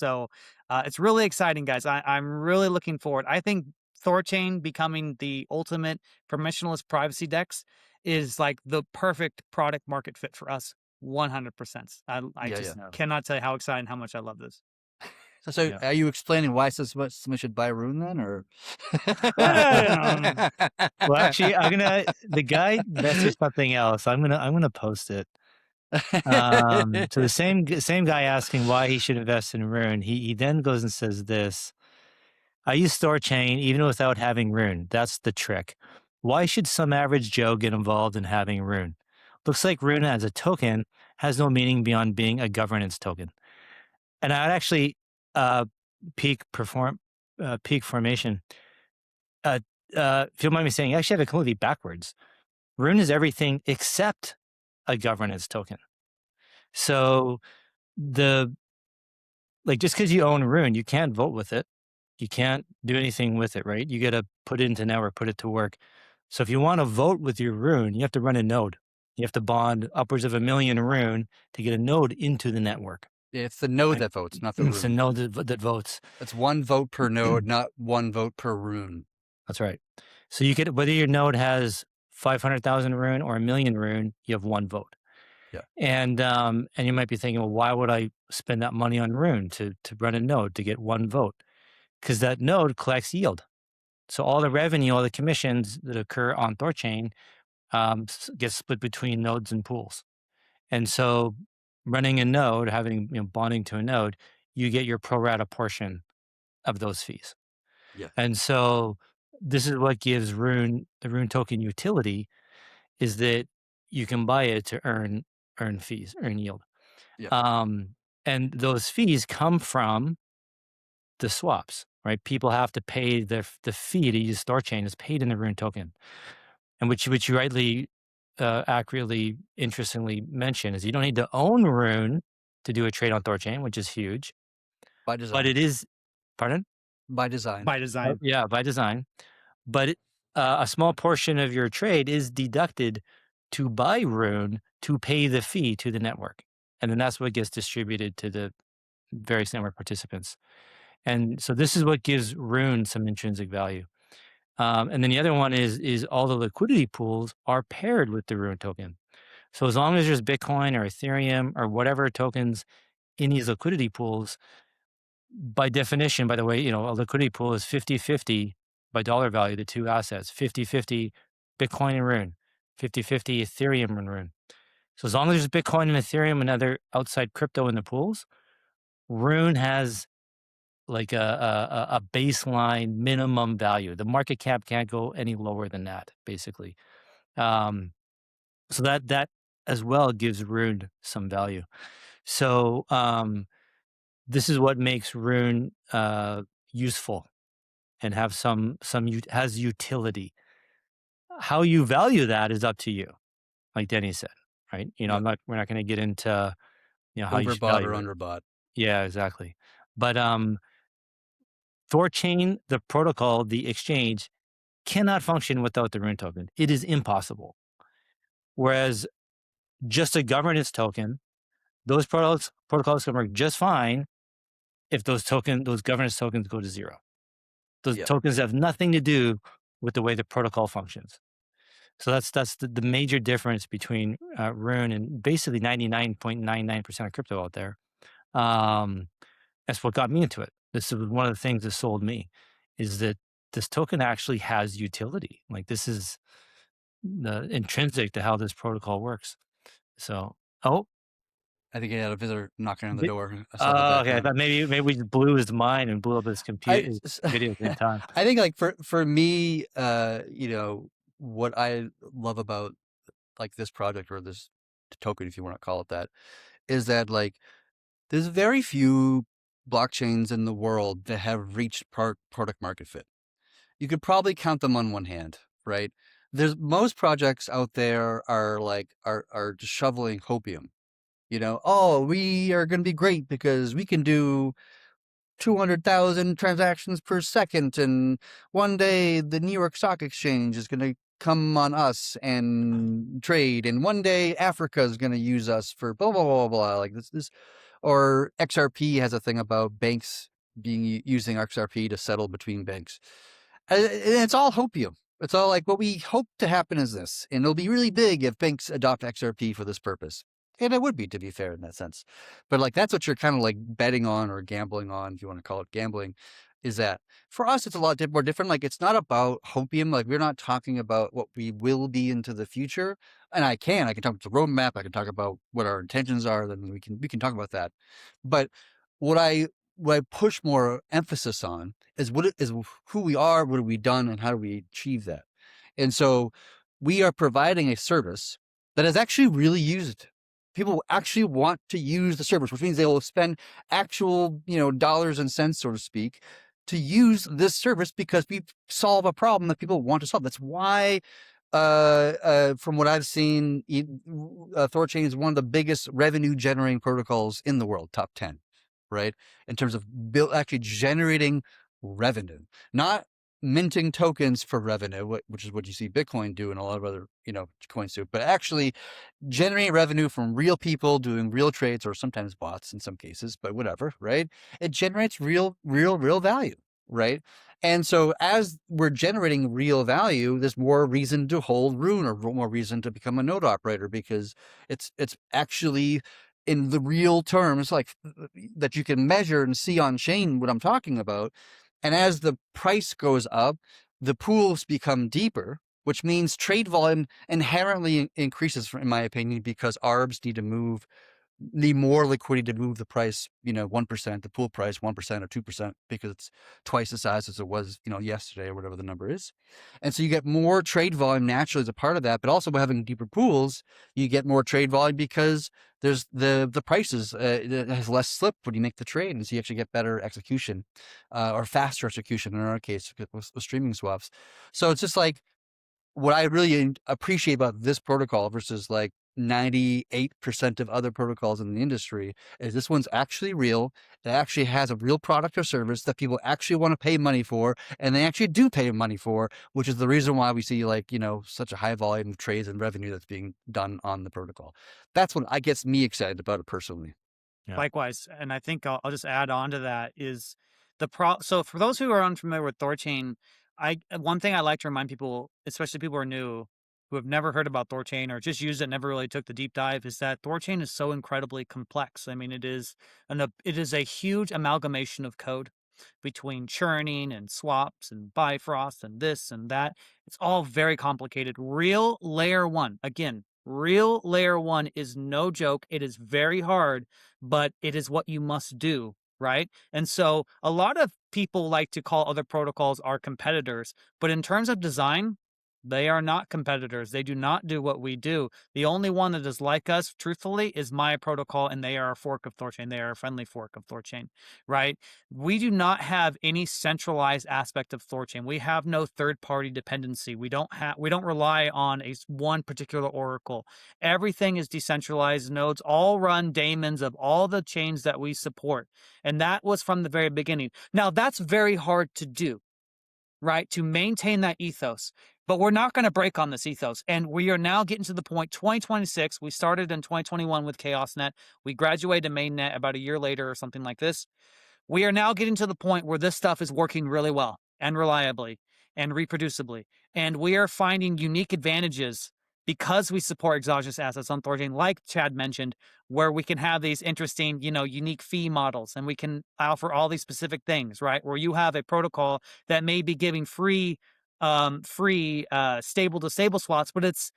So it's really exciting, guys. I'm really looking forward. I think THORChain becoming the ultimate permissionless privacy DEX is like the perfect product market fit for us. 100%. I Yeah, yeah. just cannot tell you how excited and how much I love this. So Yeah. are you explaining why someone should buy Rune then, or? Well, actually, the guy messaged something else. I'm gonna post it. So the same guy asking why he should invest in Rune. He then goes and says this: I use THORChain even without having Rune. That's the trick. Why should some average Joe get involved in having Rune? Looks like Rune as a token has no meaning beyond being a governance token. And I'd actually uh, peak formation. If you don't mind me saying, I actually have it completely backwards. Rune is everything except a governance token. So just because you own Rune, you can't vote with it. You can't do anything with it, right? You got to put it into network, put it to work. So if you want to vote with your Rune, you have to run a node. You have to bond upwards of 1 million Rune to get a node into the network. Yeah, it's the node Right. that votes, not the It's a Rune. node that votes. It's one vote per node, not one vote per Rune. That's right. So you get, whether your node has 500,000 Rune or 1 million Rune, you have one vote. Yeah. And you might be thinking, well, why would I spend that money on Rune to run a node to get one vote? Because that node collects yield. So all the revenue, all the commissions that occur on THORChain get split between nodes and pools. And so running a node, having bonding to a node, you get your pro rata portion of those fees. Yeah. And so this is what gives the Rune token utility, is that you can buy it to earn fees, earn yield. Yeah. And those fees come from the swaps, right? People have to pay the fee to use THORChain is paid in the Rune token, and which you rightly, accurately, interestingly mentioned is you don't need to own Rune to do a trade on THORChain, which is huge. By design. But it is, pardon? By design. By design. Yeah, by design. But a small portion of your trade is deducted to buy Rune to pay the fee to the network, and then that's what gets distributed to the various network participants. And so this is what gives Rune some intrinsic value. And then the other one is all the liquidity pools are paired with the Rune token. So as long as there's Bitcoin or Ethereum or whatever tokens in these liquidity pools, by definition, by the way, a liquidity pool is 50-50 by dollar value, the two assets, 50-50 Bitcoin and Rune, 50-50 Ethereum and Rune. So as long as there's Bitcoin and Ethereum and other outside crypto in the pools, Rune has like a baseline minimum value. The market cap can't go any lower than that, basically. So that as well gives Rune some value. So this is what makes Rune useful and have has utility. How you value that is up to you, like Denny said, right? Yeah. we're not going to get into how you should Overbought value or it. underbought. Yeah, exactly. But THORChain, the protocol, the exchange, cannot function without the Rune token. It is impossible. Whereas just a governance token, those protocols can work just fine if those governance tokens go to zero. Those tokens have nothing to do with the way the protocol functions. So that's the major difference between Rune and basically 99.99% of crypto out there. That's what got me into it. This is one of the things that sold me, is that this token actually has utility. Like, this is the intrinsic to how this protocol works. So, I think he had a visitor knocking on the door. okay. I thought maybe we just blew his mind and blew up his computer, his video at the same time. I think, like, for me, what I love about like this project, or this token, if you want to call it that, is that, like, there's very few blockchains in the world that have reached product market fit. You could probably count them on one hand, right? Most projects out there are just shoveling hopium. Oh, we are going to be great because we can do 200,000 transactions per second, and one day the New York Stock Exchange is going to come on us and trade, and one day Africa is going to use us for blah blah blah blah. Like, this Or XRP has a thing about banks using XRP to settle between banks. And it's all hopium. It's all like what we hope to happen is this, and it'll be really big if banks adopt XRP for this purpose. And it would be, to be fair, in that sense. But like that's what you're kind of like betting on or gambling on, if you want to call it gambling, is that for us it's a lot more different. Like it's not about hopium. Like we're not talking about what we will be into the future. And I can talk about the roadmap. I can talk about what our intentions are. Then we can talk about that. But what I push more emphasis on is who we are, what have we done, and how do we achieve that. And so we are providing a service that is actually really used. People actually want to use the service, which means they will spend actual, dollars and cents, so to speak, to use this service because we solve a problem that people want to solve. That's why, from what I've seen, THORChain is one of the biggest revenue generating protocols in the world, top 10, right? In terms of actually generating revenue, not minting tokens for revenue, which is what you see Bitcoin do and a lot of other, coins do, but actually generate revenue from real people doing real trades, or sometimes bots in some cases, but whatever, right? It generates real value, right? And so as we're generating real value, there's more reason to hold RUNE, or more reason to become a node operator, because it's actually in the real terms, like that you can measure and see on chain what I'm talking about. And as the price goes up, the pools become deeper, which means trade volume inherently increases, in my opinion, because ARBs need more liquidity to move the price, 1%, the pool price, 1% or 2%, because it's twice the size as it was, yesterday, or whatever the number is. And so you get more trade volume naturally as a part of that, but also by having deeper pools, you get more trade volume because there's the prices, it has less slip when you make the trade. And so you actually get better execution, or faster execution in our case with streaming swaps. So it's just like, what I really appreciate about this protocol versus like 98% of other protocols in the industry is this one's actually real. It actually has a real product or service that people actually want to pay money for, and they actually do pay money for, which is the reason why we see like, such a high volume of trades and revenue that's being done on the protocol. That's what gets me excited about it personally. Yeah. Likewise, and I think I'll just add on to that is so for those who are unfamiliar with THORChain, one thing I like to remind people, especially people who are new, who have never heard about THORChain or just used it, never really took the deep dive, is that THORChain is so incredibly complex. I mean, it is a huge amalgamation of code between churning and swaps and Bifrost and this and that. It's all very complicated. Real layer one, again, real layer one is no joke. It is very hard, but it is what you must do, right? And so a lot of people like to call other protocols our competitors, but in terms of design, they are not competitors. They do not do what we do. The only one that is like us, truthfully, is Maya Protocol, and they are a fork of THORChain. They are a friendly fork of THORChain, right? We do not have any centralized aspect of THORChain. We have no third-party dependency. We don't rely on one particular oracle. Everything is decentralized nodes. All run daemons of all the chains that we support, and that was from the very beginning. Now that's very hard to do, right? To maintain that ethos. But we're not going to break on this ethos. And we are now getting to the point, 2026, we started in 2021 with ChaosNet. We graduated to mainnet about a year later or something like this. We are now getting to the point where this stuff is working really well and reliably and reproducibly. And we are finding unique advantages because we support exogenous assets on THORChain, like Chad mentioned, where we can have these interesting, unique fee models, and we can offer all these specific things, right? Where you have a protocol that may be giving free stable to stable swaps, but it's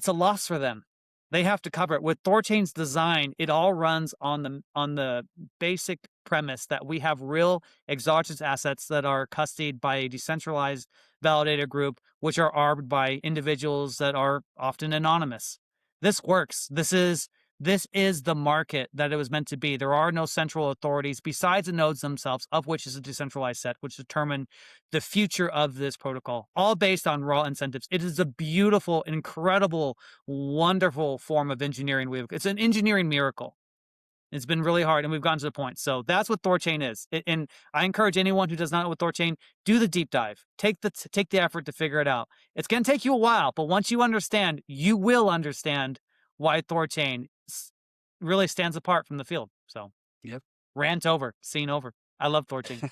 a loss for them. They have to cover it. With THORChain's design, it all runs on the basic premise that we have real exogenous assets that are custodied by a decentralized validator group, which are arbed by individuals that are often anonymous. This works. This is the market that it was meant to be. There are no central authorities besides the nodes themselves, of which is a decentralized set, which determine the future of this protocol, all based on raw incentives. It is a beautiful, incredible, wonderful form of engineering. It's an engineering miracle. It's been really hard, and we've gotten to the point. So that's what THORChain is. And I encourage anyone who does not know what THORChain, do the deep dive. Take the effort to figure it out. It's going to take you a while, but once you understand, you will understand why THORChain really stands apart from the field. So Yep. Rant over, scene over. I love THORChain.